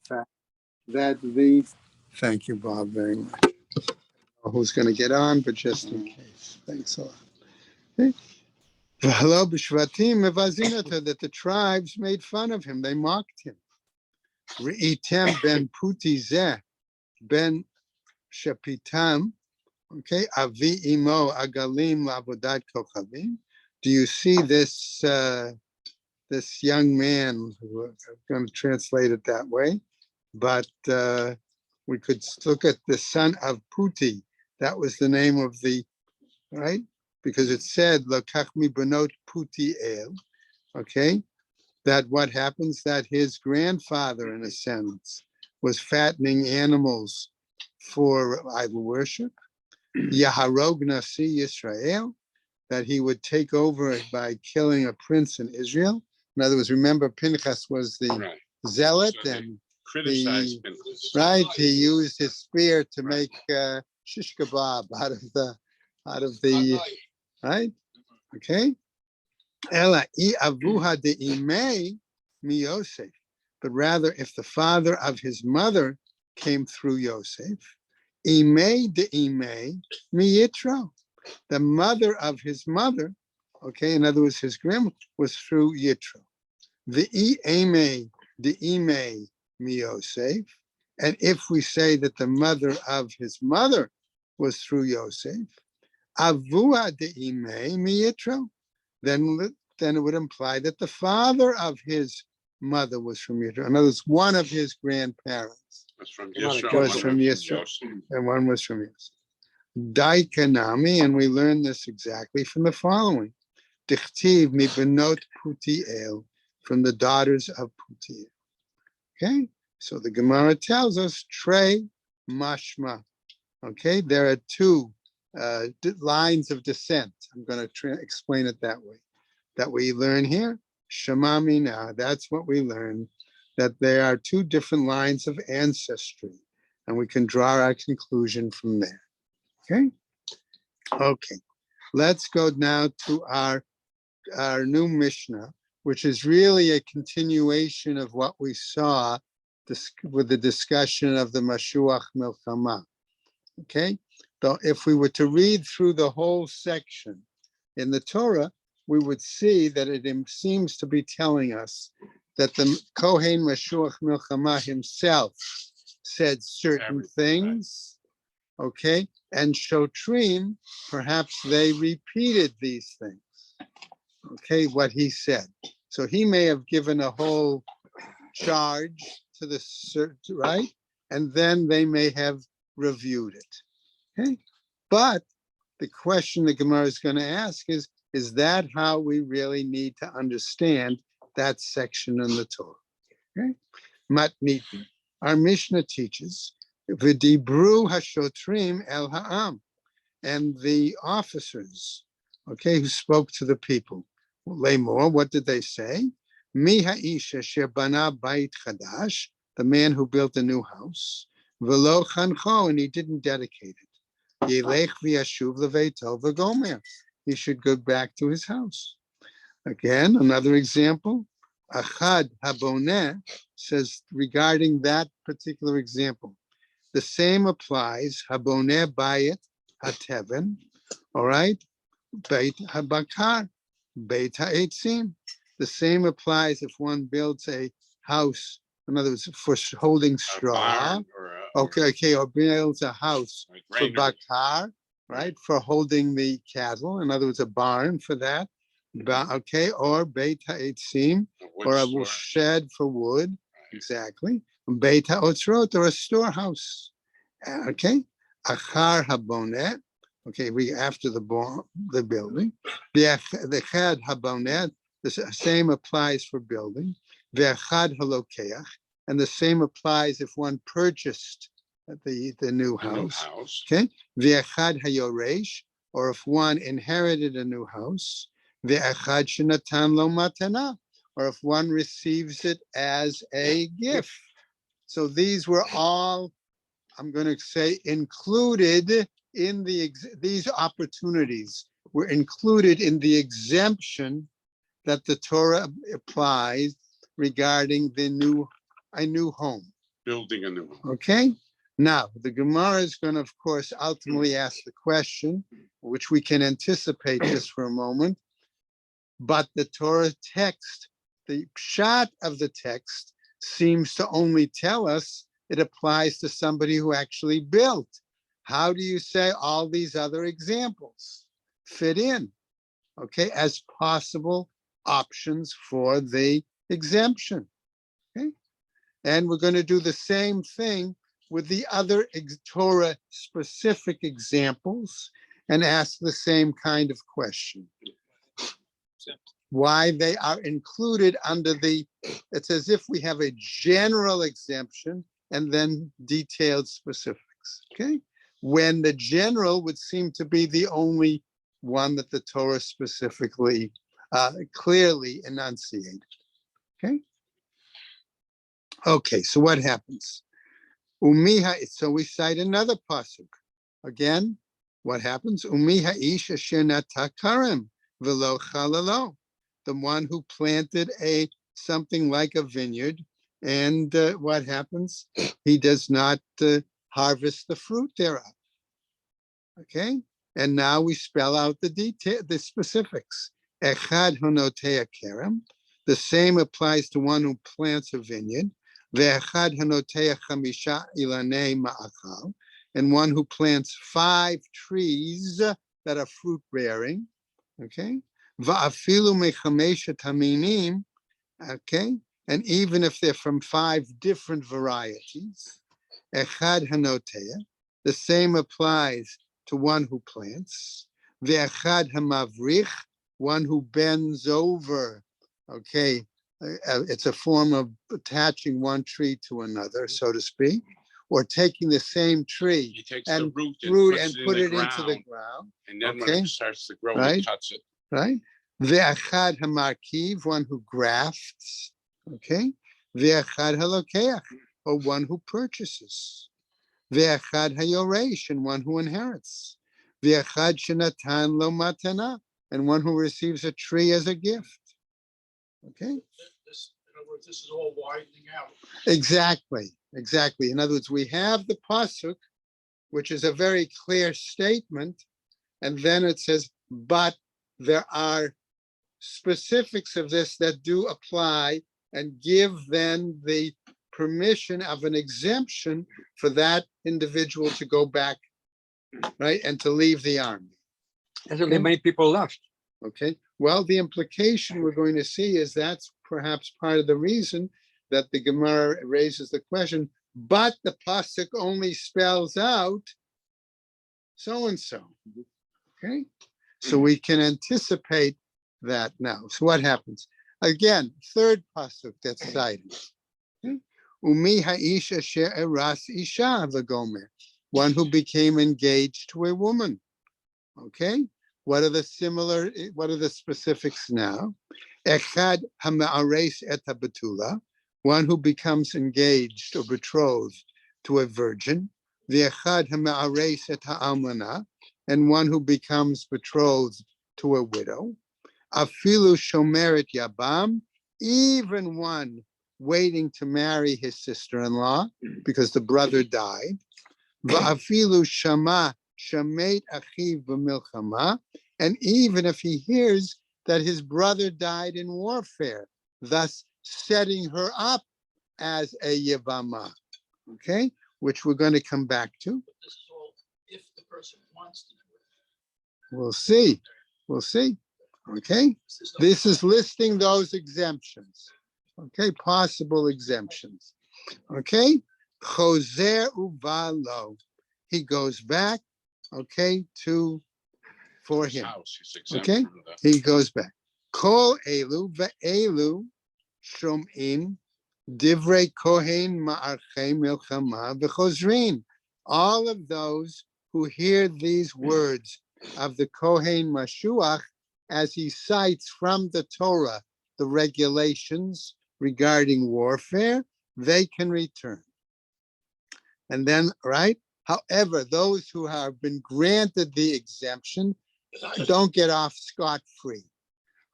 fact that the, thank you, Bob, very much. Who's going to get on, but just in case. Thanks a lot. Okay. Hello, B'Shvatim Mevazinata, that the tribes made fun of him. They mocked him. Re'item ben Puti Zeh ben Shapitam, okay, Avi Imo Agalim Lavodat Kochavim. Do you see this this young man? I'm going to translate it that way, but we could look at the son of Puti. That was the name of the, right? Because it said Lokach mi banot Puti el, okay? That what happens, that his grandfather, in a sense, was fattening animals for idol worship. Yaharog Nasi Yisrael, that he would take over by killing a prince in Israel. In other words, remember Pinchas was the zealot, so and right, he used his spear to make shish kebab out of the right, okay. Ela I avuha de imei mi Yosef, but rather if the father of his mother came through Yosef, imei de imei mi Yitro, the mother of his mother, okay, in other words, his grandma was through Yitro. The imei de imei mi Yosef, and if we say that the mother of his mother was through Yosef, avua de imei mi Yitro, then it would imply that the father of his mother was from Yisro. In other words, one of his grandparents was from Yisro, and one was from Yisro. Daikanami, and we learn this exactly from the following: Dichtiv mi benot Putiel, from the daughters of Putiel. Okay, so the Gemara tells us Trey Mashma. Okay, there are two lines of descent. I'm going to explain it that way. That we learn here, Shamamina, that's what we learn, that there are two different lines of ancestry, and we can draw our conclusion from there. Okay? Okay, let's go now to our new Mishnah, which is really a continuation of what we saw with the discussion of the Mashuach Milchama. Okay? So if we were to read through the whole section in the Torah, we would see that it seems to be telling us that the Kohen Mashuach Milchama himself said certain things, okay, and Shotrim, perhaps they repeated these things, okay, what he said. So he may have given a whole charge to the right, and then they may have reviewed it, okay? But the question the Gemara is going to ask is that how we really need to understand that section in the Torah? Okay? Matnitin. Our Mishnah teaches, V'dibru hashotrim el ha'am, and the officers, okay, who spoke to the people. Lemor, what did they say? Mi ha'isha shebana bait chadash, the man who built a new house. V'lo chancho, and he didn't dedicate it. Yelech v'yashuv leveito v'gomer. He should go back to his house. Again, another example. Achad haboneh says regarding that particular example, the same applies. Haboneh bayit hateven, all right? Beit habakar, beit ha'etzim. The same applies if one builds a house, in other words, for holding straw. Or builds a house for bakar, right, for holding the cattle. In other words, a barn for that. Okay, or beit ha'etzim, or a shed for wood. Exactly. Beit ha'otzrot, or a storehouse. Okay. Achar haboneh. Okay, after the building. The chad haboneh. The same applies for building. Ve'achad halokeach. And the same applies if one purchased the new house. Okay, ve'achad hayoresh, or if one inherited a new house. Ve'achad shenatan lo matana, or if one receives it as a gift. So these were all, I'm going to say, included in these opportunities were included in the exemption that the Torah applies regarding a new home. building a new one. Okay? Now, the Gemara is going to, of course, ultimately ask the question, which we can anticipate just for a moment. But the Torah text, the pshat of the text, seems to only tell us it applies to somebody who actually built. How do you say all these other examples fit in, okay, as possible options for the exemption? Okay, and we're going to do the same thing with the other Torah specific examples and ask the same kind of question. Why they are included under the, it's as if we have a general exemption and then detailed specifics, okay? When the general would seem to be the only one that the Torah specifically, clearly enunciated, okay? Okay, so what happens? Umiha, so we cite another pasuk. Again, what happens? Umiha ish asher nata karem v'lo chalalo. The one who planted something like a vineyard, and what happens? He does not harvest the fruit thereof. Okay, and now we spell out the specifics. Echad honotea kerem. The same applies to one who plants a vineyard. Ve'echad honotea chamisha ilanei ma'achal, and one who plants 5 trees that are fruit bearing. Okay. Va'afilu mechameshet haminim, okay, and even if they're from 5 different varieties, echad hanotea, the same applies to one who plants, ve'echad hamavrich, one who bends over, okay, it's a form of attaching one tree to another, so to speak, or taking the same tree He takes and the root and put it ground, into the ground, and then when okay, it starts to grow, right, he cuts it. right? Ve'achad hamarkiv, one who grafts, okay? Ve'achad halokeach, or one who purchases. Ve'achad hayoresh, and one who inherits. Ve'achad shenatan lo matana, and one who receives a tree as a gift. Okay? In other words, this is all widening out. Exactly, exactly. In other words, we have the pasuk, which is a very clear statement, and then it says, but there are specifics of this that do apply and give then the permission of an exemption for that individual to go back, right, and to leave the army. That's what many people left. Okay, well, the implication we're going to see is that's perhaps part of the reason that the Gemara raises the question, but the pasuk only spells out so-and-so, okay? So we can anticipate that now. So what happens? Again, third pasuk that's cited. Umi ha'isha she'eras isha v'gomer, one who became engaged to a woman. Okay, what are the specifics now? Echad ha'ma'ares et ha'betula, one who becomes engaged or betrothed to a virgin. Ve'echad ha'ma'ares et ha'almana, and one who becomes betrothed to a widow. Afilu shomeret yabam, even one waiting to marry his sister-in-law because the brother died. Va'afilu shama shamet achiv b'milchama, and even if he hears that his brother died in warfare, thus setting her up as a yavama, okay, which we're going to come back to. But this is all if the person wants to do it. We'll see. We'll see. Okay. This is listing those exemptions. Okay. Possible exemptions. Okay. Choser uvalo. He goes back. Okay. For him. Okay. He goes back. Kol elu ve'elu shom'im divrei kohen ma'archei milchama v'chozrin. All of those who hear these words of the Kohen Mashuach as he cites from the Torah the regulations regarding warfare, they can return. And then, right? However, those who have been granted the exemption don't get off scot-free.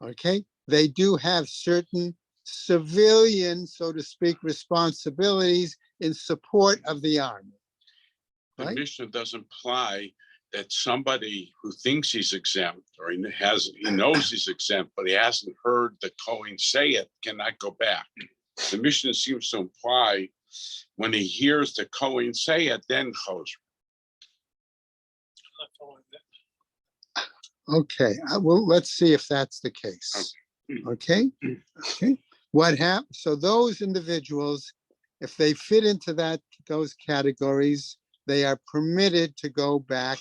Okay? They do have certain civilian, so to speak, responsibilities in support of the army. The Right? Mishnah does imply that somebody who thinks he's exempt, or he knows he's exempt, but he hasn't heard the Kohen say it, cannot go back. The Mishnah seems to imply when he hears the Kohen say it, then goes. I'm not following that. Okay, well, let's see if that's the case. Okay, okay. What happens? So those individuals, if they fit into those categories, they are permitted to go back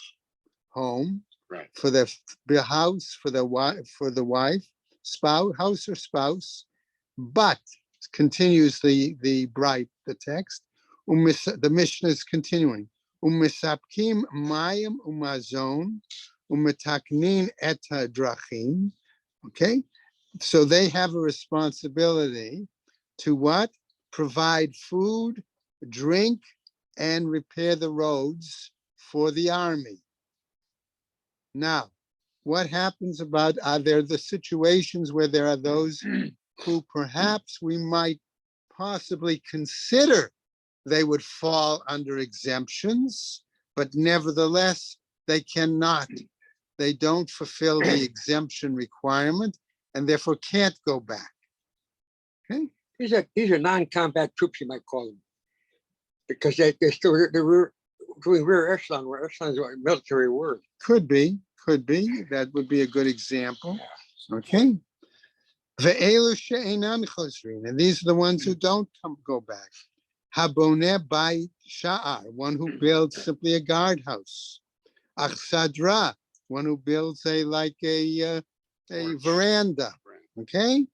home Right. for the house, for the wife, spouse, house or spouse. But continues the text. The Mishnah is continuing. Umisapkim mayim umazon umetaknin et drachim. Okay, so they have a responsibility to what? Provide food, drink, and repair the roads for the army. Now, what happens are there the situations where there are those who perhaps we might possibly consider they would fall under exemptions, but nevertheless, they cannot. They don't fulfill the exemption requirement and therefore can't go back. Okay? These are non-combat troops, you might call them, because they're still doing rear echelon, where echelon is a military word. Could be. That would be a good example. Okay. Ve'elu she'enan chosrin, and these are the ones who don't go back. Haboneh bayit sha'ar, one who builds simply a guardhouse. Achsadra, one who builds a veranda. Okay.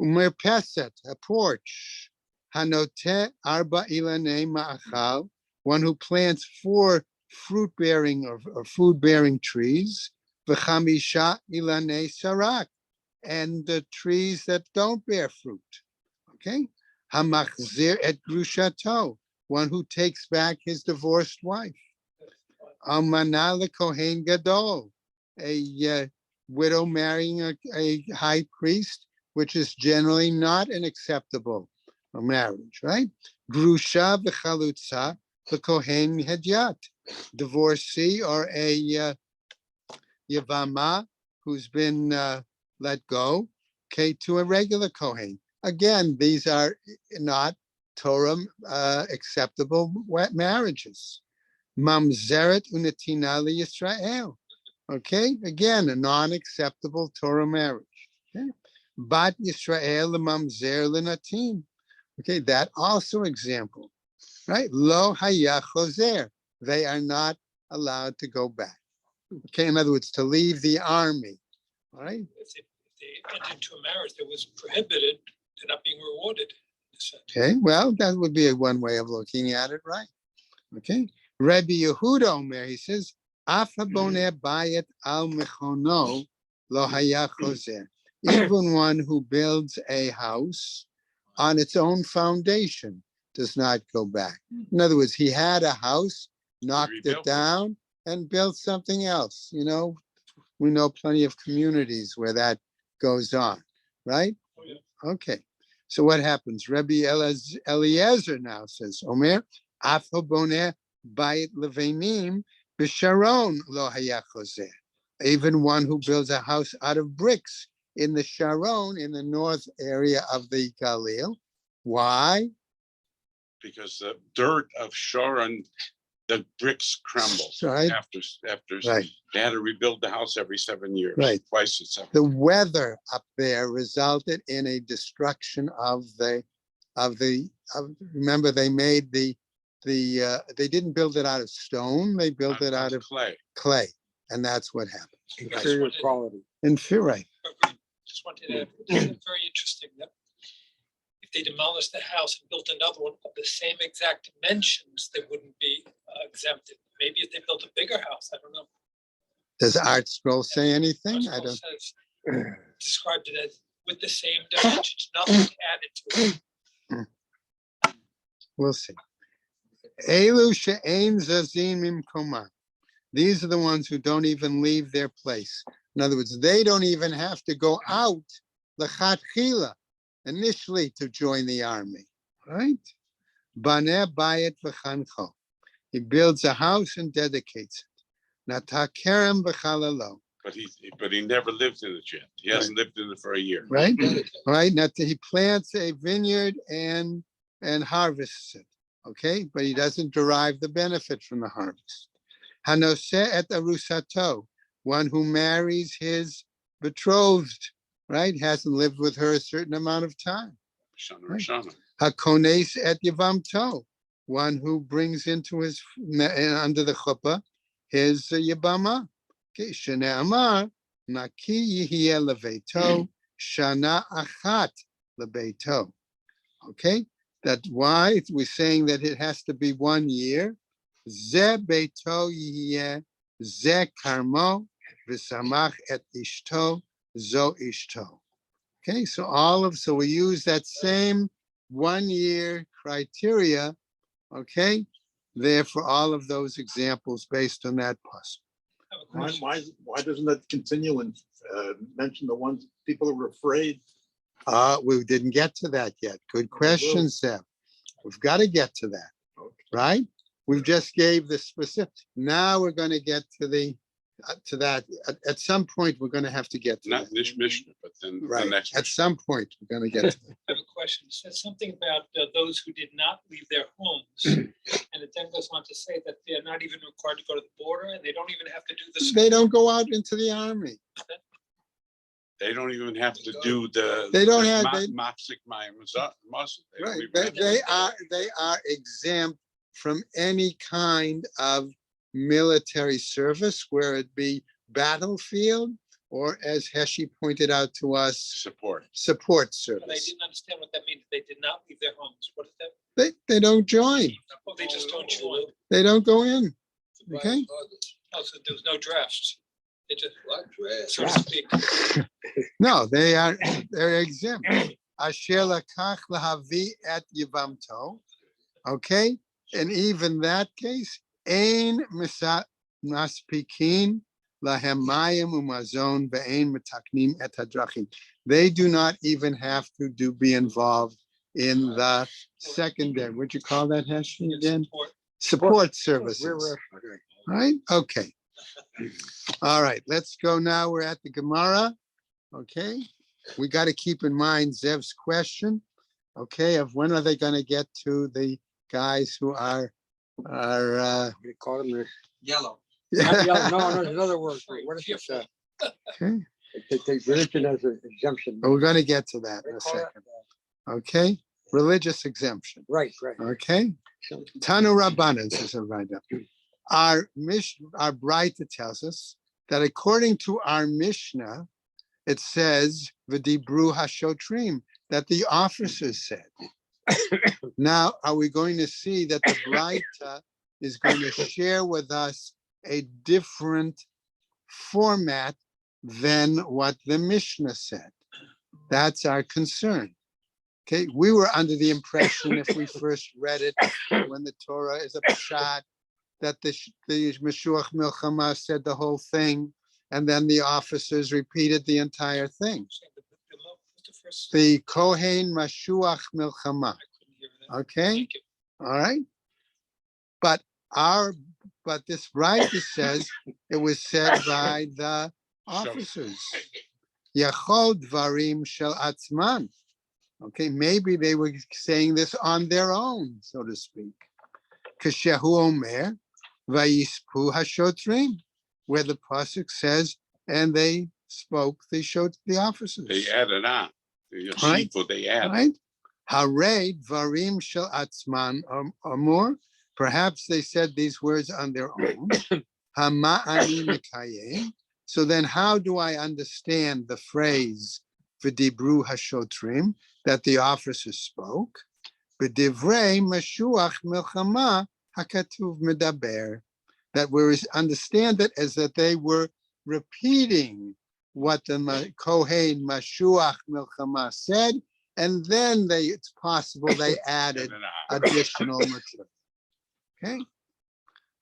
Umerpeset, a porch. Hanote arba ilanei ma'achal, one who plants 4 fruit-bearing or food-bearing trees. V'chamisha ilanei sarak, and the trees that don't bear fruit. Okay. Hamachzir et grushato, one who takes back his divorced wife. Almana lekohen gadol, a widow marrying a high priest, which is generally not an acceptable marriage, right? Grusha v'chalutza lekohen hedyat, divorcee or a yavama who's been let go, okay, to a regular Kohen. Again, these are not Torah acceptable marriages. Mamzeret unetina Yisrael. Okay, again, a non-acceptable Torah marriage. Okay, Bat Yisrael mamzer lenatin. Okay, that also example, right? Lo hayach chozer. They are not allowed to go back. Okay, in other words, to leave the army. All right. If they entered into a marriage that was prohibited, they're not being rewarded. Okay, well, that would be one way of looking at it, right? Okay. Rabbi Yehuda Omer, he says, Af haboneh bayit al mechono lo haya chozer. Even one who builds a house on its own foundation does not go back. In other words, he had a house, knocked it down, and built something else. You know, we know plenty of communities where that goes on, right? Oh, yeah. Okay. So what happens? Rabbi Eliezer now says, Omer, Af haboneh bayit levenim b'Sharon lo haya chozer. Even one who builds a house out of bricks in the Sharon, in the north area of the Galil. Why? Because the dirt of Sharon, the bricks crumble. Right. After Right. they had to rebuild the house every 7 years. Right. Twice in 7 The weather up there resulted in a destruction of remember they made they didn't build it out of stone, they built it out of clay, and that's what happened. Inferior quality. Right. Just wanted to add, it's very interesting that if they demolished the house and built another one of the same exact dimensions, they wouldn't be exempted. Maybe if they built a bigger house, I don't know. Does Art Scroll say anything? Article I don't. says, described it as with the same dimensions, nothing added to it. We'll see. Elu she'ein zazim mimkomah. These are the ones who don't even leave their place. In other words, they don't even have to go out lechatchila. initially to join the army, right? Baneh bayit v'chancho. He builds a house and dedicates it. Natah kerem v'chalalo. But he never lived in it yet. He hasn't lived in it for a year. Right? Right? He plants a vineyard and harvests it. Okay, but he doesn't derive the benefit from the harvest. Hanoseh et arusato, one who marries his betrothed, right? Hasn't lived with her a certain amount of time. Shana. Hakones et yavamto, one who brings into his under the chuppah his yabama. Okay, Shana Amar, Naki Yihye Leveto, Shana Achat Lebeto. Okay, that's why we're saying that it has to be 1 year. Ze Beto Yihye, Ze Karmo, V'samach et Ishto, Zo Ishto. Okay, so we use that same 1 year criteria, okay, there for all of those examples based on that puzzle. Why doesn't that continue and mention the ones people are afraid? We didn't get to that yet. Good question, Seb. We've got to get to that, right? We've just gave the specific. Now we're going to get to that. At some point, we're going to have to get to Not that. this Mishnah, but then the Right. next. At some point, we're going to get to that. I have a question. It says something about those who did not leave their homes. And it then goes on to say that they're not even required to go to the border and they don't even have to do this. They don't go out into the army. They don't even have to do the. They don't have- Mopsik muscle. Right. They are exempt from any kind of military service, where it be battlefield or, as Heshi pointed out to us, Support. support But I service. didn't understand what that means. They did not leave their homes. What is that? They don't join. Oh, they just don't join. They don't go in. Okay. Oh, so there was no drafts. They just, so to Drafts. speak. No, they're exempt. Asher lakach lahavi et yivamto. Okay, and even that case, ein maspikin lahem mayim umazon ve'ein metaknim et hadrachim. They do not even have to be involved in the secondary. What'd you call that, Heshi, again? Support services. Right? Okay. All right, let's go now. We're at the Gemara. Okay. We got to keep in mind Zev's question. Okay, of when are they going to get to the guys who are We call them the. Yellow. Yeah, no, there's another word for it. What is this? okay. They take religion as an exemption. But we're going to get to that in a second. Okay, religious exemption. Right. Okay, So, Tanu Rabbanan says right now. Our Braita tells us that according to our Mishnah, it says v'dibru hashotrim, that the officers said. Now, are we going to see that the Braita is going to share with us a different format than what the Mishnah said? That's our concern. Okay, we were under the impression, if we first read it when the Torah is a pshat, that the Meshuach Milchama said the whole thing, and then the officers repeated the entire thing. The Kohen Meshuach Milchama. Okay, all right. But this Braita says it was said by the officers. Yachol dvarim shel atzman. Okay, maybe they were saying this on their own, so to speak. Kashehu omer vayispu hashotrim, where the pasuk says, and they spoke, they showed the officers. They added on. Right. They added. Right? Hare dvarim shel atzman or more. Perhaps they said these words on their own. Hama ani mekayem. So then how do I understand the phrase v'dibru hashotrim, that the officers spoke? B'divrei meshuach milchama hakatuv medaber. That we understand it as that they were repeating what the Kohen Meshuach Milchama said, and then it's possible they added additional material. Okay.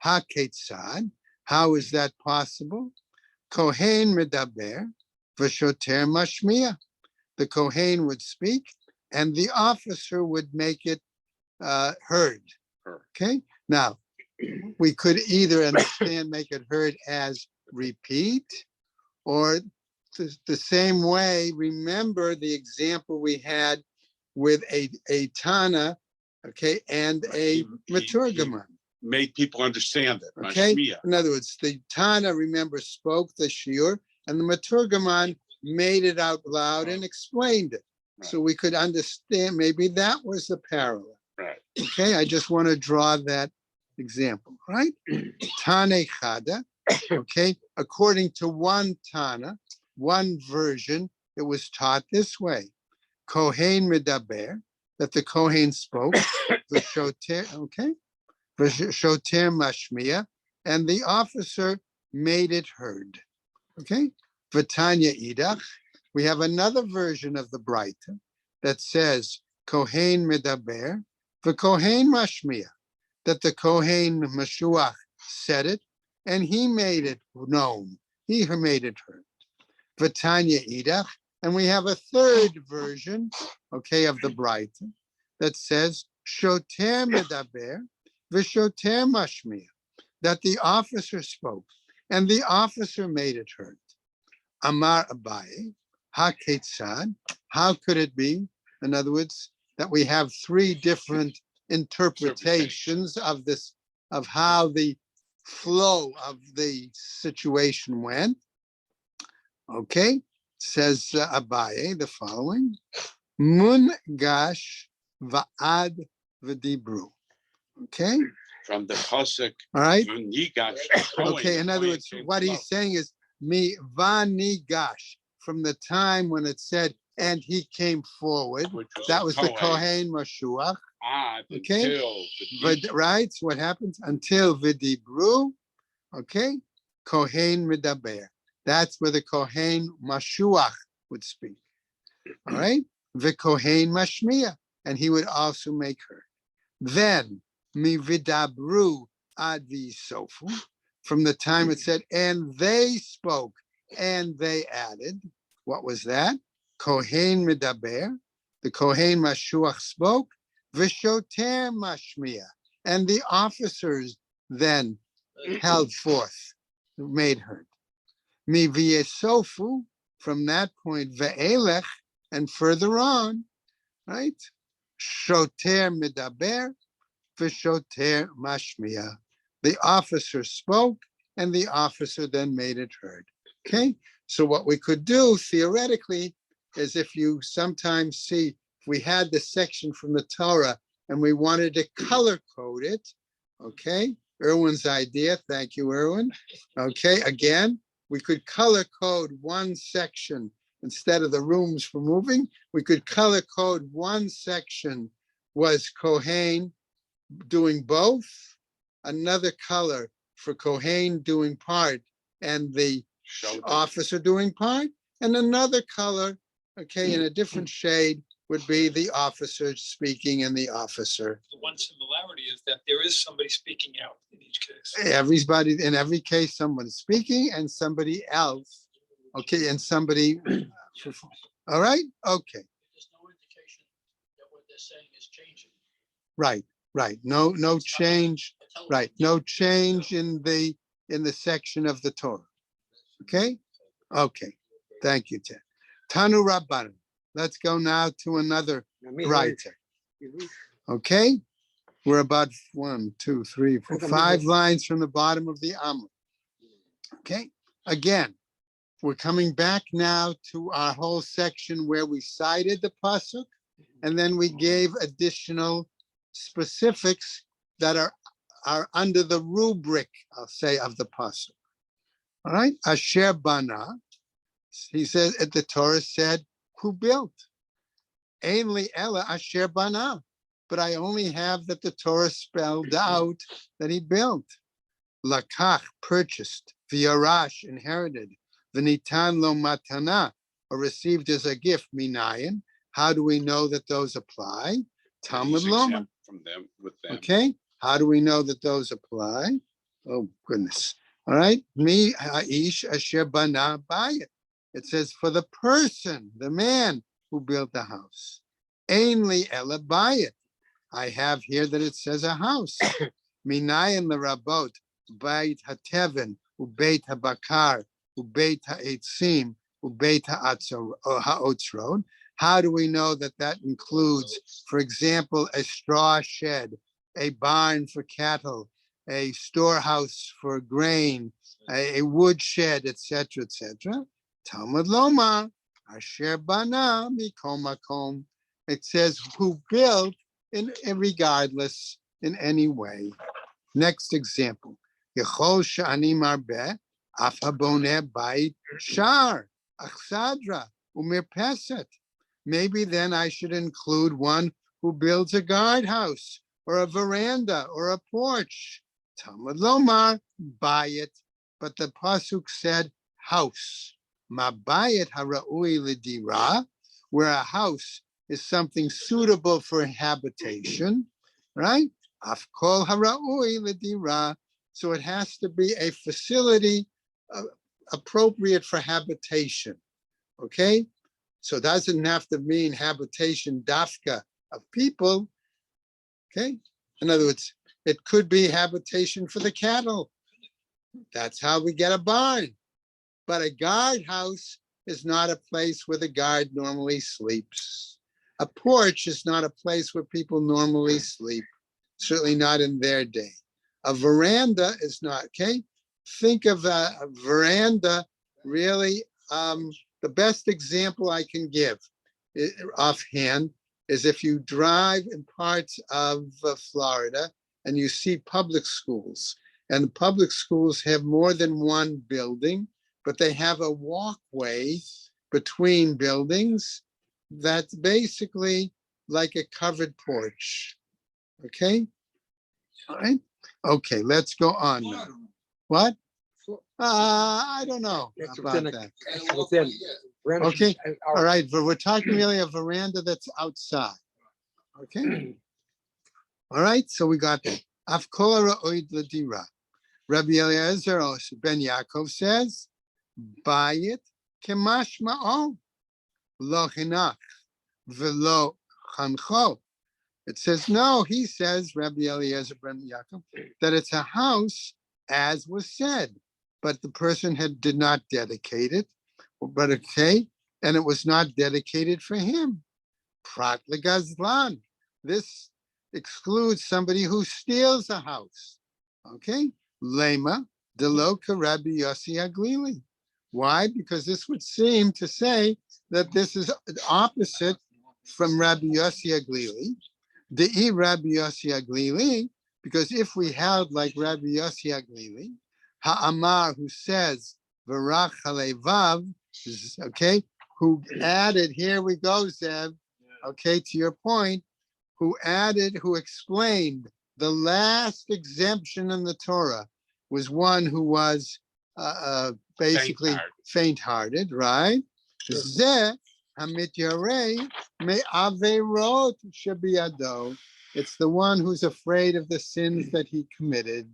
HaKetzad, how is that possible? Kohen medaber, v'shoter mashmiya. The Kohen would speak, and the officer would make it heard. Okay, now we could either understand make it heard as repeat, or the same way. Remember the example we had with a Tana, okay, and a Maturgaman. Made people understand it. Okay, Mashmiya. in other words, the Tana, remember, spoke the shiur, and the Maturgaman made it out loud and explained it. Right. So we could understand, maybe that was the parallel. Right. Okay, I just want to draw that example, right? Tane Chada, okay, according to one Tana, one version, it was taught this way. Kohen medaber, that the Kohen spoke, v'shoter, okay, v'shoter mashmiya, and the officer made it heard. Okay, v'tanya idach, we have another version of the Braita that says Kohen medaber, v'kohen mashmiya, that the Kohen Mashuach said it, and he made it known. He made it heard. V'tanya idach, and we have a third version, okay, of the Braita that says shoter medaber v'shoter mashmiya, that the officer spoke and the officer made it heard. Amar Abaye, haketzad, how could it be? In other words, that we have three different interpretations of this, of how the flow of the situation went. Okay, says Abaye the following: Mun gash va'ad v'dibru. Okay, From the pasuk, all right. Nigash. Okay, in other words, what he's saying is mi vanigash, from the time when it said and he came forward. That was the Kohen Mashuach. Okay. But right, so what happens until v'dibru? Okay, Kohen medaber. That's where the Kohen Mashuach would speak. All right, the Kohen Mashmiya, and he would also make her. Then mi vidabru ad v'sofu, from the time it said and they spoke and they added. What was that? Kohen medaber, the Kohen Mashuach spoke. V'shoter mashmiya, and the officers then held forth, made heard. Mi v'yesofu, from that point, ve'elech, and further on, right? Shoter medaber, v'shoter mashmiya. The officer spoke, and the officer then made it heard. Okay, so what we could do theoretically is, if you sometimes see, if we had the section from the Torah and we wanted to color code it, okay, Erwin's idea, thank you, Erwin. Okay, again, we could color code one section instead of the rooms for moving. We could color code one section was Kohen doing both, another color for Kohen doing part and the officer doing part, and another color, okay, in a different shade would be the officer speaking and the officer. The one similarity is that there is somebody speaking out in each case. Everybody, in every case, someone's speaking and somebody else, okay, and somebody, all right, okay. There's no indication that what they're saying is changing. Right, right, no change, right, no change in the section of the Torah. Okay, okay, thank you, Ted. Tanu Rabbanan. Let's go now to another writer. Okay, we're about 1, 2, 3, 4, 5 lines from the bottom of the Amud. Okay, again, we're coming back now to our whole section where we cited the pasuk, and then we gave additional specifics that are under the rubric, I'll say, of the pasuk. All right, Asher Bana, he says, at the Torah said, who built? Ainli Ella Asher Bana, but I only have that the Torah spelled out that he built. Lakach, purchased, V'yarash, inherited, V'nitan lo matana, or received as a gift, Minayin. How do we know that those apply? Talmud Loma. From them, with them. Okay, how do we know that those apply? Oh, goodness. All right, mi ha'ish asher bana bayit. It says for the person, the man who built the house. Ainly ela bayit. I have here that it says a house. Minayin lerabot beit hateven ubeit habakar ubeit ha'etzim ubeit ha'otzrod. How do we know that that includes, for example, a straw shed, a barn for cattle, a storehouse for grain, a wood shed, etc., etc.? Talmud Lomar, Asher Bana Mikom Makom. It says who built in regardless in any way. Next example. Yechol Shani Marbe Af Haboneh Bait Shar Achsadra Umirpeset. Maybe then I should include one who builds a guardhouse or a veranda or a porch. Talmud Lomar, buy it. But the pasuk said house. Mabayit hara'ui l'dira, where a house is something suitable for habitation, right? Afkol hara'ui l'dira. So it has to be a facility appropriate for habitation, okay? So it doesn't have to mean habitation dafka of people, okay? In other words, it could be habitation for the cattle. That's how we get a barn. But a guardhouse is not a place where the guard normally sleeps. A porch is not a place where people normally sleep, certainly not in their day. A veranda is not, okay? Think of a veranda, really, the best example I can give offhand is if you drive in parts of Florida and you see public schools, and the public schools have more than one building, but they have a walkway between buildings that's basically like a covered porch. Okay? All right? Okay, let's go on now. What? I don't know That's about within that. within. Okay, all right, but we're talking really a veranda that's outside. Okay? All right, so we got Afkol Ra'oid Ladira. Rabbi Eliezer ben Yaakov says, buy it kemashma'o, lo chinach, velo chancho. It says, no, he says, Rabbi Eliezer ben Yaakov, that it's a house as was said, but the person did not dedicate it, but okay, and it was not dedicated for him. Prat legazlan. This excludes somebody who steals a house. Okay? Lema deloka Rabbi Yossi Aglili. Why? Because this would seem to say that this is opposite from Rabbi Yossi Aglili. De'i Rabbi Yossi Aglili, because if we held like Rabbi Yossi Aglili, Ha'amar, who says, Varach Halevav, okay, who added, here we go, Zev, okay, to your point, who explained the last exemption in the Torah was one who was basically faint-hearted, right? Zeh hamityarei me'averot shebiado. It's the one who's afraid of the sins that he committed.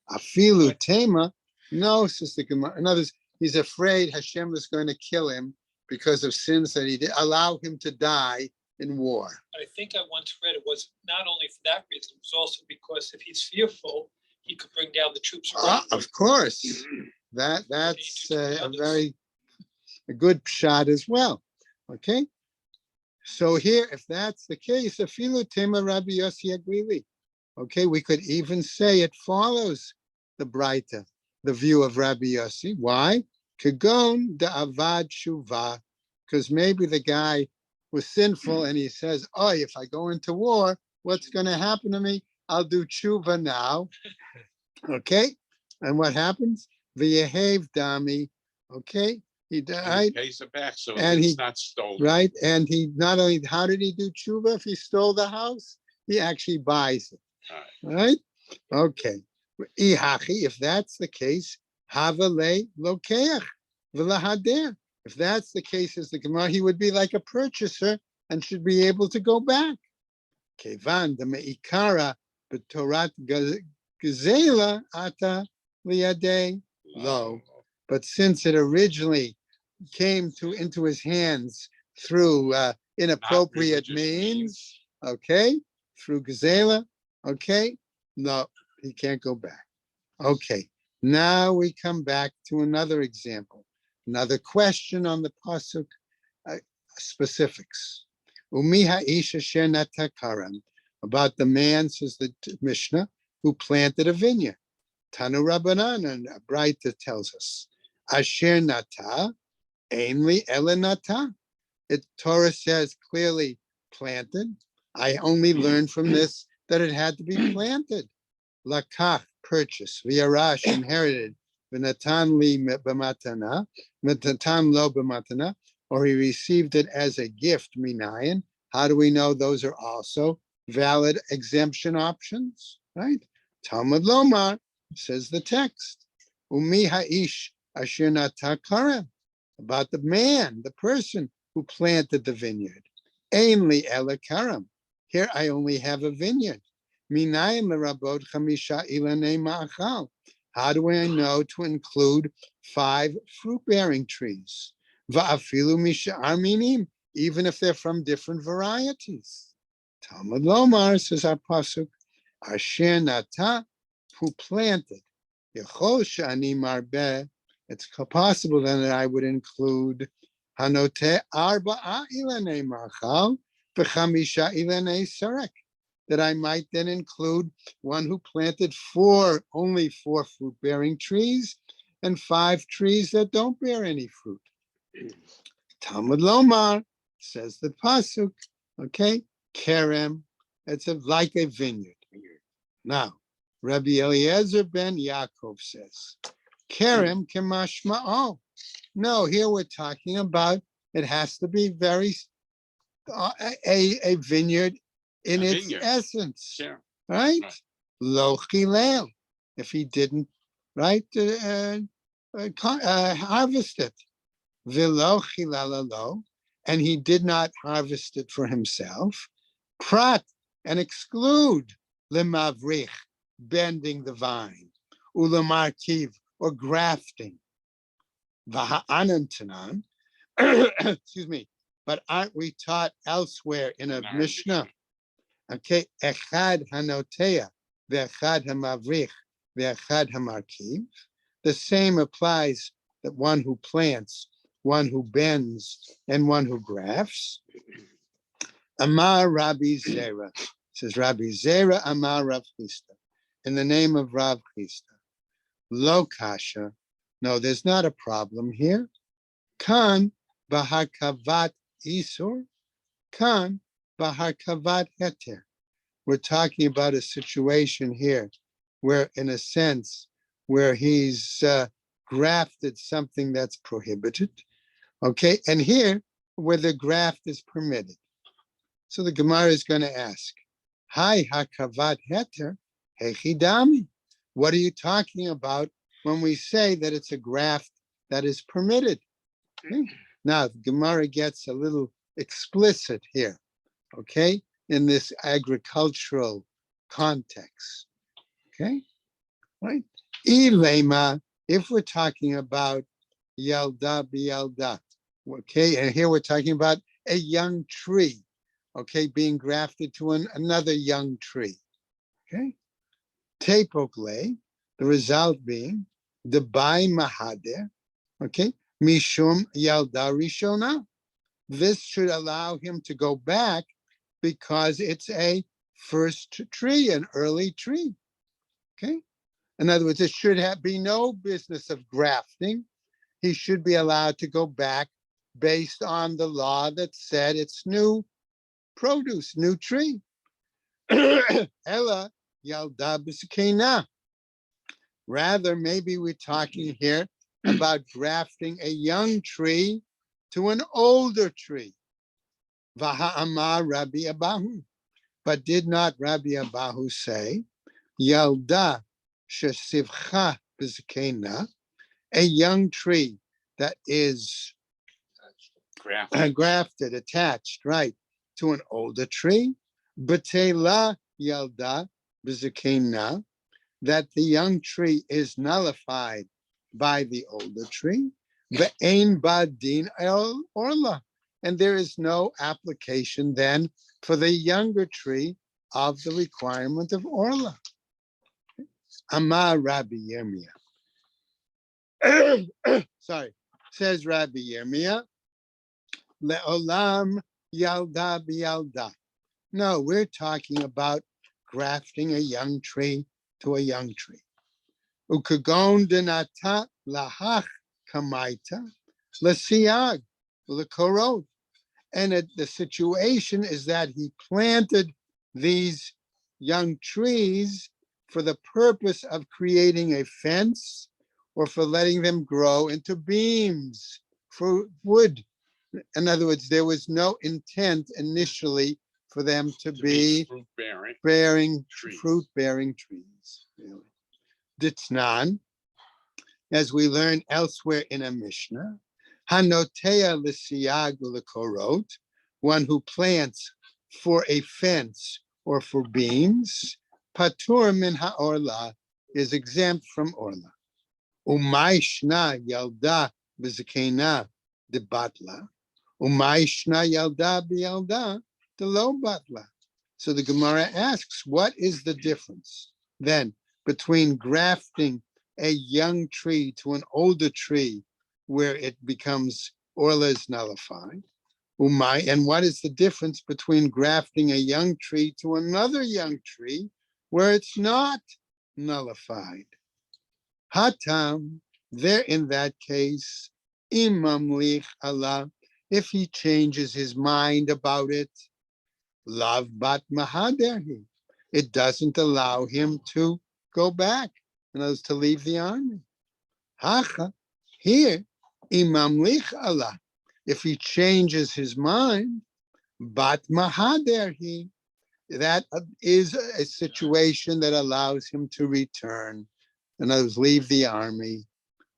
Afilu tema, no, says the Gemara. In other words, he's afraid Hashem is going to kill him because of sins that he did, allow him to die in war. I think I once read it was not only for that reason, it was also because if he's fearful, he could bring down the troops around him. Of course, that's a good shot as well. Okay, so here, if that's the case, afilu tema Rabbi Yossi Aglili. Okay, we could even say it follows the Braita, the view of Rabbi Yossi. Why? Kagon da'avad shuvah, because maybe the guy was sinful and he says, oh, if I go into war, what's going to happen to me? I'll do tshuva now. Okay, and what happens? V'yehev dami. Okay, he died. He pays it back, so And it's not stolen. Right, and he not only, how did he do tshuva if he stole the house? He actually buys it. All Right? Okay. Ihachi, if that's the case, havale lokeach v'lahader. If that's the case, as the Gemara, he would be like a purchaser and should be able to go back. Kevan the meikara b'torat gezela ata liyadei lo. But since it originally came into his hands through inappropriate religious means, okay, through Gazela, okay, no, he can't go back. Okay, now we come back to another example, another question on the pasuk specifics. Umiha isha shenatakaram, about the man, says the Mishnah, who planted a vineyard. Tanu Rabbanan, and Braita tells us, Asher nata, ainli elenata. It Torah says clearly planted. I only learned from this that it had to be planted. Lakach, purchase. V'yarash, inherited. V'natan li b'matana. V'natan lo b'matana. Or he received it as a gift, minayin. How do we know those are also valid exemption options? Right? Talmud Lomar, says the text. Umi ha'ish asher nata karem. About the man, the person who planted the vineyard. Ainli ela karam. Here I only have a vineyard. Minayin lerabot chamisha ilanei ma'achal. How do I know to include 5 fruit-bearing trees? Va'afilu misha'ar minim, even if they're from different varieties. Talmud Lomar, says our pasuk, Asher nata, who planted. Yechol shani marbeh. It's possible then that I would include hanote arba'a ilanei machal v'chamisha ilanei sarek. That I might then include one who planted only 4 fruit-bearing trees and 5 trees that don't bear any fruit. Talmud Lomar, says the pasuk, okay, kerem, it's like a vineyard. Now, Rabbi Eliezer ben Yaakov says, kerem kemashma'o. No, here we're talking about it has to be very a vineyard in its essence, Sure. right? Right. Lo chilel, if he didn't, right, harvest it. V'lo chilalalo, and he did not harvest it for himself. Prat, and exclude lemavrich, bending the vine, ulamarkiv, or grafting. V'ha'anantanan, excuse me, but aren't we taught elsewhere in a Mishnah? Okay, echad hanotea, ve'echad hamavrich, ve'echad hamarkiv. The same applies that one who plants, one who bends, and one who grafts. Amar Rabbi Zera, says Rabbi Zera Amar Rav Chisda, in the name of Rav Chisda. Lo kasha, no, there's not a problem here. Kan bahakavat isur, kan bahakavat heter. We're talking about a situation here where, in a sense, where he's grafted something that's prohibited, okay? And here, where the graft is permitted. So the Gemara is going to ask, Hi hakavat heter, hechidami. What are you talking about when we say that it's a graft that is permitted? Okay? Now, the Gemara gets a little explicit here, okay, in this agricultural context, okay? Right? Ilema, if we're talking about yelda b'yelda, okay, and here we're talking about a young tree, okay, being grafted to another young tree, okay? Tepokle, the result being the bai mahader, okay, mishum yelda rishona. This should allow him to go back because it's a first tree, an early tree, okay? In other words, it should be no business of grafting. He should be allowed to go back based on the law that said it's new produce, new tree. Ella yalda b'sekena. Rather, maybe we're talking here about grafting a young tree to an older tree. Vaha'amar Rabbi Abahu. But did not Rabbi Abahu say, Yalda shesivcha b'sekena, a young tree that is grafted, attached, right, to an older tree, b'tela yalda b'zekena, that the young tree is nullified by the older tree, ve'ein ba din el orla, and there is no application then for the younger tree of the requirement of Orla. Amar Rabbi Yirmiyah. Sorry, says Rabbi Yirmiyah, Le'olam yalda b'yalda. No, we're talking about grafting a young tree to a young tree. Ukagon denata lahach kamaita lesiag lekorot. And the situation is that he planted these young trees for the purpose of creating a fence or for letting them grow into beams for wood. In other words, there was no intent initially for them to be fruit-bearing trees. Really. Ditnan, as we learn elsewhere in a Mishnah, Hanotea l'siyag l'korot, one who plants for a fence or for beams, patur min ha'orla, is exempt from orla. Umay shna yalda b'zekena de batla, umay shna yalda b'yalda de lo batla. So the Gemara asks, what is the difference then between grafting a young tree to an older tree where it becomes orla is nullified? And what is the difference between grafting a young tree to another young tree where it's not nullified? Hatam, there in that case, imamlich Allah, if he changes his mind about it, lav bat mahaderhi, it doesn't allow him to go back, in other words, to leave the army. Hacha, here, imamlich Allah, if he changes his mind, bat mahaderhi, that is a situation that allows him to return. In other words, leave the army.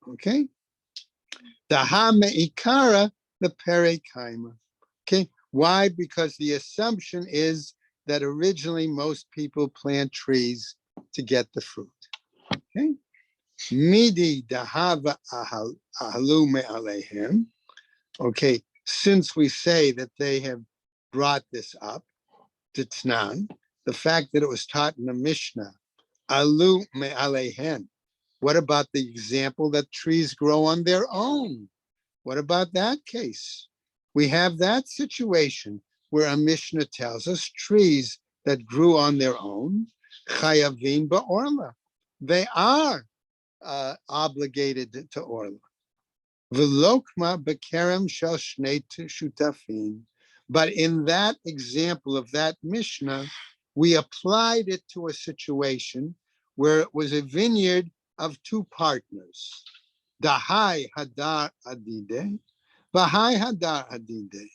Okay? Daha me'ikara the perekaima. Okay? Why? Because the assumption is that originally most people plant trees to get the fruit. Okay? Midi dahava ahalu me'alehem. Okay, since we say that they have brought this up, Titnan, the fact that it was taught in the Mishnah, alu me'alehen. What about the example that trees grow on their own? What about that case? We have that situation where a Mishnah tells us trees that grew on their own, chayavin ba'orla. They are obligated to orla. V'lokma bekerem shel shnei shutafin. But in that example of that Mishnah, we applied it to a situation where it was a vineyard of two partners. Dahai hadar adide, Bahai hadar adide.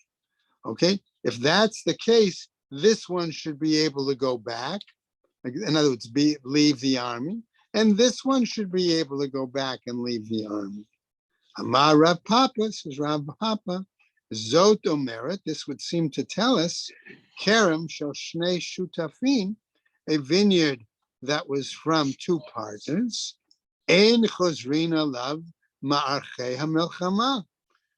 Okay, if that's the case, this one should be able to go back. In other words, leave the army, and this one should be able to go back and leave the army. Amar Rav Papa, says Rav Papa, Zot Omeret, this would seem to tell us, Kerem shel shnei shutafin, a vineyard that was from two partners, Ein chozrin alav ma'archei hamilchama,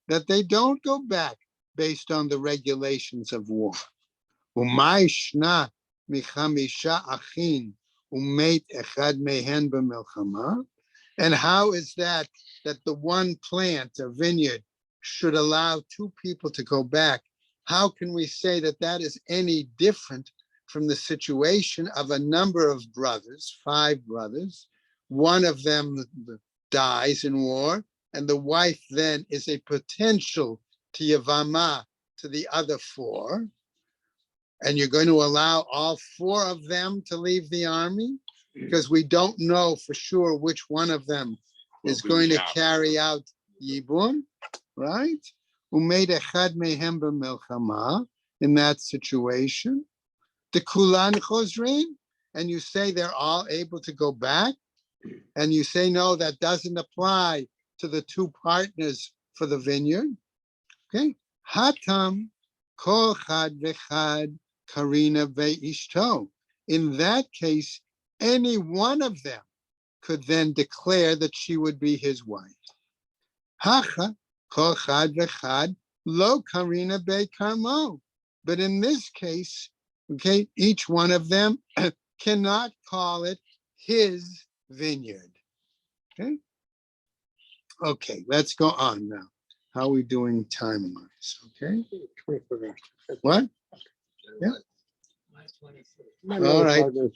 that they don't go back based on the regulations of war. Umay shna michamisha achin umeit echad mehen b'milchama. And how is that the one plant, a vineyard, should allow two people to go back? How can we say that that is any different from the situation of a number of brothers, 5 brothers? One of them dies in war, and the wife then is a potential tiyavama to the other 4. And you're going to allow all 4 of them to leave the army? Because we don't know for sure which one of them is going to carry out Yibum, right? Umeid echad mehem b'milchama, in that situation. The kulan chozrin, and you say they're all able to go back, and you say, no, that doesn't apply to the 2 partners for the vineyard. Okay? Hatam kol chad vechad karina ve'ishto. In that case, any one of them could then declare that she would be his wife. Hacha kol chad vechad Lo karina be karmo. But in this case, okay, each one of them cannot call it his vineyard. Okay. Okay, let's go on now. How are we doing time-wise? Okay. 24 hours. What? Yeah. All right. All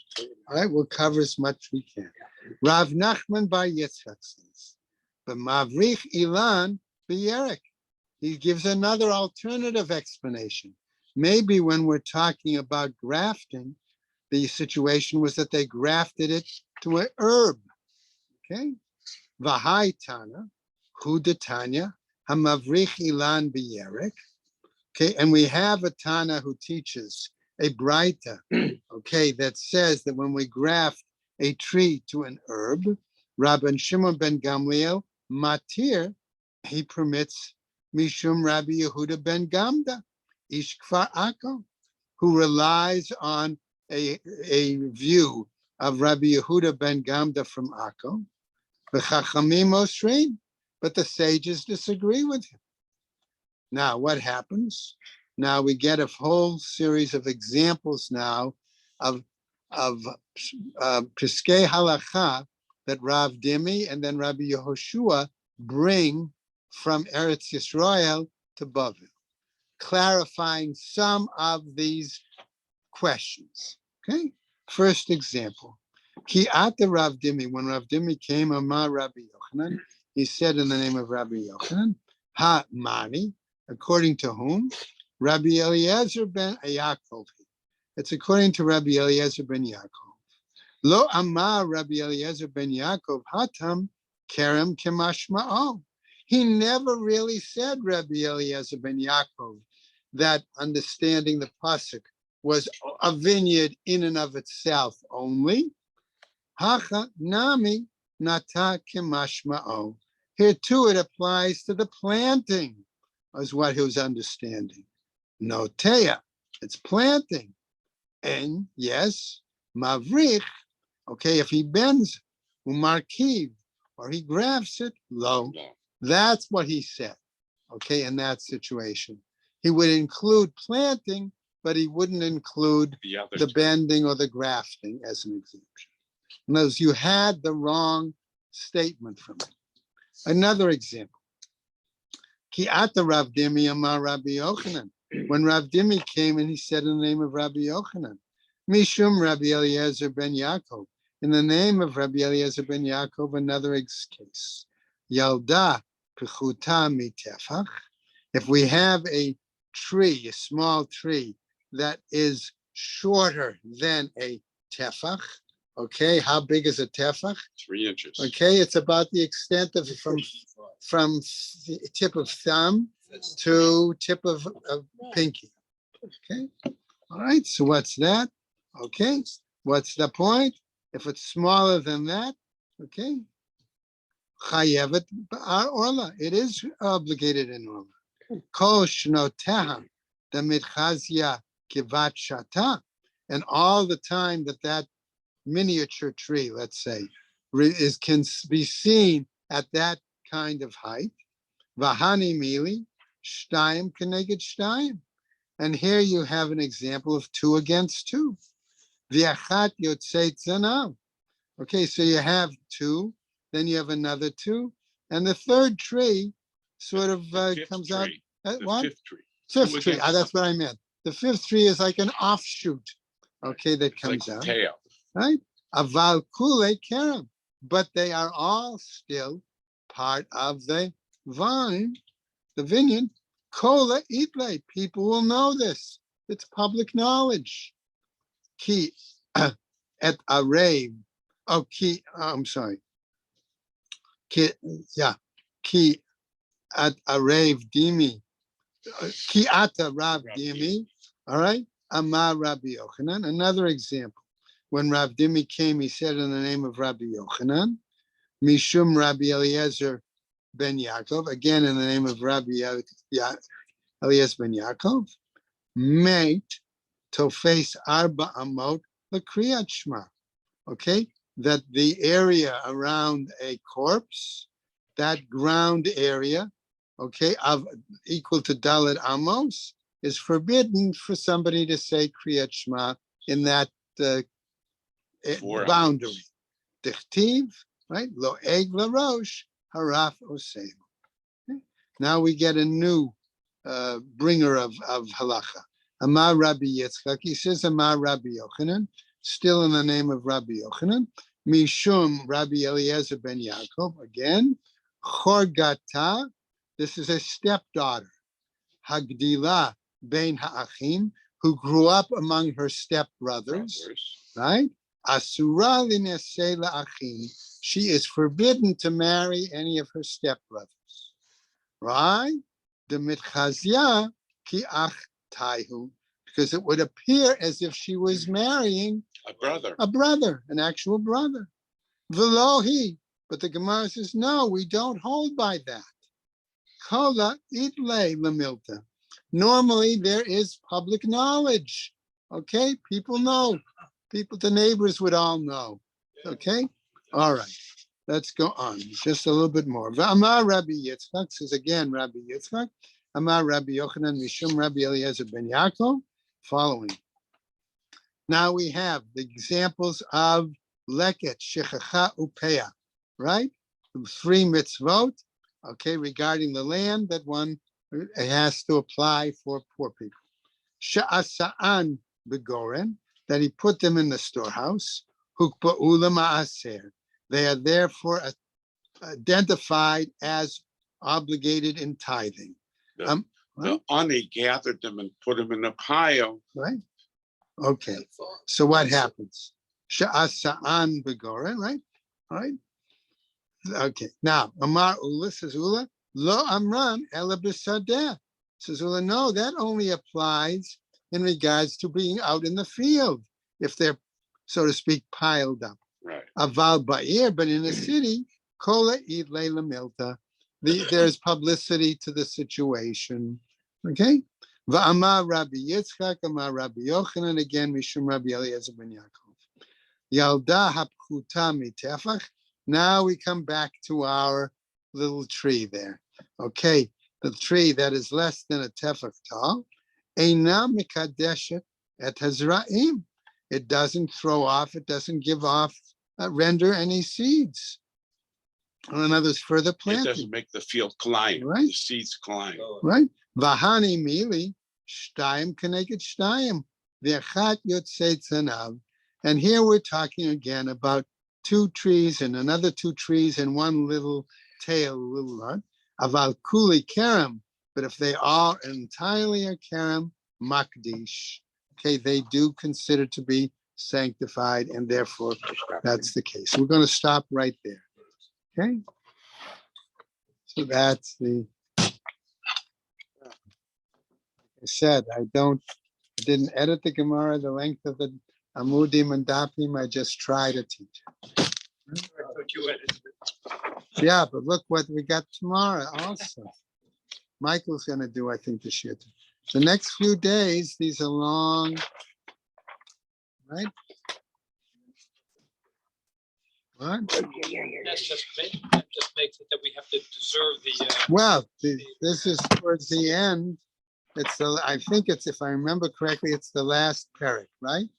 right, we'll cover as much we can. Rav Nachman bar Yitzchak says, but Mavrich Ilan b'Yerek. He gives another alternative explanation. Maybe when we're talking about grafting, the situation was that they grafted it to an herb. Okay. Vahai Tana, Hu Tanya, Hamavrich Ilan b'Yerek. Okay, and we have a Tana who teaches a Braita, okay, that says that when we graft a tree to an herb, Rabban Shimon ben Gamliel, Matir, he permits Mishum Rabbi Yehuda ben Gamda, Ish Kfar Akko, who relies on a view of Rabbi Yehuda ben Gamda from Akko, V'chachamim Osrein, but the sages disagree with him. Now, what happens? Now we get a whole series of examples now of Piskei Halacha that Rav Dimi and then Rabbi Yehoshua bring from Eretz Yisrael to Bavel, clarifying some of these questions. Okay, first example. Ki ata Rav Dimi, when Rav Dimi came, Amar Rabbi Yochanan, he said in the name of Rabbi Yochanan, Ha Mani, according to whom? Rabbi Eliezer ben Yaakov. It's according to Rabbi Eliezer ben Yaakov. Lo Amar Rabbi Eliezer ben Yaakov Hatam Kerem Kemashma'o. He never really said, Rabbi Eliezer ben Yaakov, that understanding the pasuk was a vineyard in and of itself only. Hacha Nami Nata Kemashma'o. Here too it applies to the planting, is what he was understanding. Notea, it's planting. And yes, Mavrich, okay, if he bends, Umarkiv, or he grafts it, lo. That's what he said, okay, in that situation. He would include planting, but he wouldn't include the bending or the grafting as an exemption. In other words, you had the wrong statement from it. Another example. Ki ata Rav Dimi amar Rabbi Yochanan. When Rav Dimi came and he said in the name of Rabbi Yochanan, Mishum Rabbi Eliezer ben Yaakov. In the name of Rabbi Eliezer ben Yaakov, another case. Yalda pechuta mitefach. If we have a tree, a small tree that is shorter than a tefach, okay, how big is a tefach? 3 inches. Okay, it's about the extent of from tip of thumb to tip of pinky. Okay, all right, so what's that? Okay, what's the point? If it's smaller than that, okay, chayevet ba'ar orla, it is obligated in orla. Kol shnoteha demitchazia kivat shata, and all the time that miniature tree, let's say, can be seen at that kind of height. Vahani mili, shtayim keneged shtayim. And here you have an example of 2 against 2. V'achat yotzeit zanav. Okay, so you have 2, then you have another 2, and the third tree sort of comes tree. out. What? Fifth tree. Fifth tree. That's what I meant. The 5th tree is like an offshoot. Okay, that comes like out. Tail. Right? Aval kule kerem, but they are all still part of the vine, the vineyard. Kola itle, people will know this. It's public knowledge. Ki et arev. Oh, ki. I'm sorry. Ki at arev dimi. Ki ata rav dimi. All right. Amar Rabbi Yochanan. Another example. When Rav Dimi came, he said in the name of Rabbi Yochanan, Mishum Rabbi Eliezer ben Yaakov, again in the name of Rabbi Eliezer ben Yaakov, mate to face Arba Amot L'Kriyat Shema. Okay, that the area around a corpse, that ground area, okay, of equal to Dalet Amos, is forbidden for somebody to say Kriyat Shema in that boundary. Dichtiv, right? Lo eg la rosh, haraf osem. Now we get a new bringer of halacha. Amar Rabbi Yitzchak, he says Amar Rabbi Yochanan, still in the name of Rabbi Yochanan. Mishum Rabbi Eliezer ben Yaakov, again. Chorgata, this is a stepdaughter. Hagdila ben Ha'achim, who grew up among her stepbrothers, right? Asura linesei la'achim, she is forbidden to marry any of her stepbrothers, right? The mitchazia ki ach taihu, because it would appear as if she was marrying a brother, an actual brother. Velohi, but the Gemara says, no, we don't hold by that. Kola itle lamilta. Normally there is public knowledge. Okay, people know. People, the neighbors would all know. Okay, all right. Let's go on. Just a little bit more. Amar Rabbi Yitzchak says again, Rabbi Yitzchak. Amar Rabbi Yochanan Mishum Rabbi Eliezer ben Yaakov. Following. Now we have the examples of leket, shechacha, upeah, right? 3 mitzvot, okay, regarding the land that one has to apply for poor people. Sha'asa'an begoren, that he put them in the storehouse. Hukba'u ma'aser. They are therefore identified as obligated in tithing. The Ani gathered them and put them in a pile. Right? Okay. So what happens? Sha'asa'an begoren, right? All right. Okay. Now, Amar Ula says Ula, lo amran ela b'sadeh. Says Ula, no, that only applies in regards to being out in the field, if they're, so to speak, piled up. Right. Aval ba'ir, but in the city, kola id leila milta. There's publicity to the situation. Okay? Va'amar Rabbi Yitzchak, Amar Rabbi Yochanan, again, Mishum Rabbi Eliezer ben Yaakov. Yalda hapchuta mitefach. Now we come back to our little tree there. Okay, the tree that is less than a tefach tall, eina mikadeshet et hazra'im. It doesn't throw off, it doesn't give off, render any seeds. Or in others, further planting. It doesn't make the field climb, right? The seeds climb. Right? Vahani mili, shtayim keneged shtayim, v'echat yotzei tzanav. And here we're talking again about 2 trees and another 2 trees and one little tail, little nut. Aval kuli kerem, but if they all entirely are kerem, makdish. Okay, they do consider to be sanctified, and therefore that's the case. We're going to stop right there. Okay, so that's the. Like I said, I didn't edit the Gemara the length of the Amudim and Dapim. I just try to teach it. Yeah, but look what we got tomorrow also. Michael's going to do, I think, this year. The next few days, these are long, right? What? That just makes it that we have to deserve the. Well, this is towards the end. I think it's, if I remember correctly, it's the last parak, right?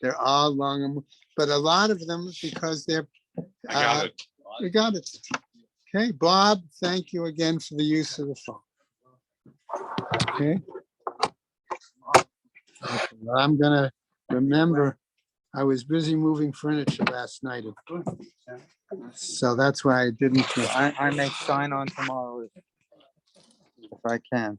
They're all long, but a lot of them, because they're. I got it. We got it. Okay, Bob, thank you again for the use of the phone. Okay. Well, I'm gonna remember, I was busy moving furniture last night. So that's why I didn't. I may sign on tomorrow if I can.